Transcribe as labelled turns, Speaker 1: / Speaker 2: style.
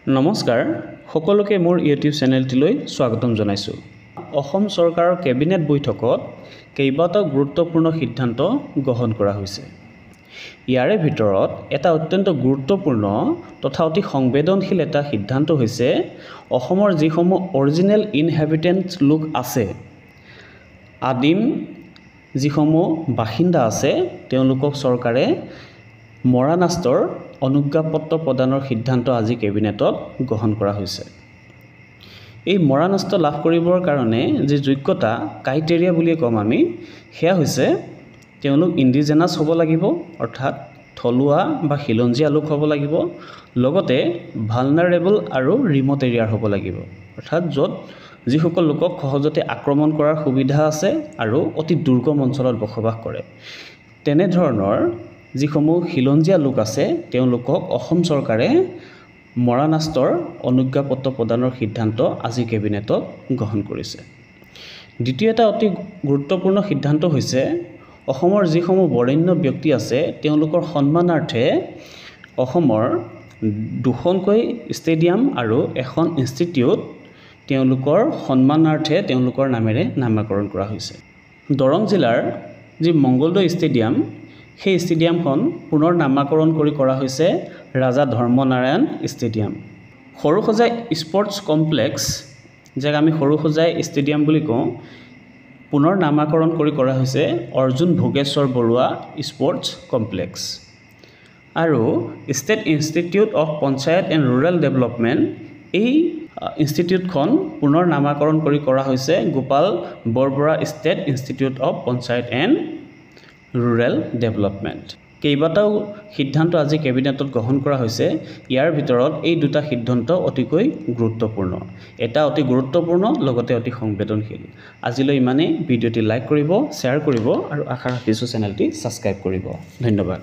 Speaker 1: নমস্কাৰ সকলোকে মোৰ ইউটিউব চেনেলটিলৈ স্বাগতম জনাইছোঁ। অসম চৰকাৰৰ কেবিনেট বৈঠকত কেইবাটাও গুৰুত্বপূৰ্ণ সিদ্ধান্ত গ্ৰহণ কৰা হৈছে। ইয়াৰে ভিতৰত এটা অত্যন্ত গুৰুত্বপূৰ্ণ তথা অতি সংবেদনশীল এটা সিদ্ধান্ত হৈছে অসমৰ যিসমূহ অৰিজিনেল ইনহেবিটেণ্ট লোক আছে, আদিম যিসমূহ বাসিন্দা আছে, তেওঁলোকক চৰকাৰে মৰাণাস্তৰ অনুজ্ঞাপত্ৰ প্ৰদানৰ সিদ্ধান্ত আজি কেবিনেটত গ্ৰহণ কৰা হৈছে। এই মৰাণাস্ত লাভ কৰিবৰ কাৰণে যি যোগ্যতা ক্ৰাইটেৰিয়া বুলি ক'ম আমি, সেয়া হৈছে তেওঁলোক ইণ্ডিজেনাছ হ'ব লাগিব, অৰ্থাৎ থলুৱা বা খিলঞ্জীয়া লোক হ'ব লাগিব, লগতে ভালনাৰেবল আৰু ৰিমট এৰিয়াৰ হ'ব লাগিব, অৰ্থাৎ য'ত যিসকল লোকক সহজতে আক্ৰমণ কৰাৰ সুবিধা আছে আৰু অতি দুৰ্গম অঞ্চলত বসবাস কৰে। তেনেধৰণৰ যিসমূহ খিলঞ্জীয়া লোক আছে তেওঁলোকক অসম চৰকাৰে মৰাণাস্তৰ অনুজ্ঞাপত্ৰ প্ৰদানৰ সিদ্ধান্ত আজি কেবিনেটত গ্ৰহণ কৰিছে। দ্বিতীয় এটা অতি গুৰুত্বপূৰ্ণ সিদ্ধান্ত হৈছে অসমৰ যিসমূহ বৰেণ্য ব্যক্তি আছে তেওঁলোকৰ সন্মানাৰ্থে অসমৰ 2খনকৈ ষ্টেডিয়াম আৰু এখন ইনষ্টিটিউট তেওঁলোকৰ সন্মানাৰ্থে তেওঁলোকৰ নামেৰে নামাকৰণ কৰা হৈছে। দৰং জিলাৰ যি মংগলদৈ ষ্টেডিয়াম, সেই ষ্টেডিয়ামখন পুনৰ নামাকৰণ কৰি কৰা হৈছে ৰাজা ধৰ্মনাৰায়ণ ষ্টেডিয়াম। সৰুসজাই স্পৰ্টছ কমপ্লেক্স, যাক আমি সৰুসজাই ষ্টেডিয়াম বুলি কওঁ, পুনৰ নামাকৰণ কৰি কৰা হৈছে অৰ্জুন ভোগেশ্বৰ বৰুৱা স্পৰ্টছ কমপ্লেক্স। আৰু state institute of panchayat and rural development, এই ইনষ্টিটিউটখন পুনৰ নামাকৰণ কৰি কৰা হৈছে Gopal Borbora state institute of panchayat and rural development. কেইবাটাও সিদ্ধান্ত আজি কেবিনেটত গ্ৰহণ কৰা হৈছে। ইয়াৰ ভিতৰত এই দুটা সিদ্ধান্ত অতিকৈ গুৰুত্বপূৰ্ণ। এটা অতি গুৰুত্বপূৰ্ণ, লগতে অতি সংবেদনশীল। আজিলৈ ইমানেই। ভিডিঅ'টি লাইক কৰিব, শ্বেয়াৰ কৰিব আৰু আশা ৰাখিছোঁ চেনেলটি ছাবস্ক্ৰাইব কৰিব। ধন্যবাদ।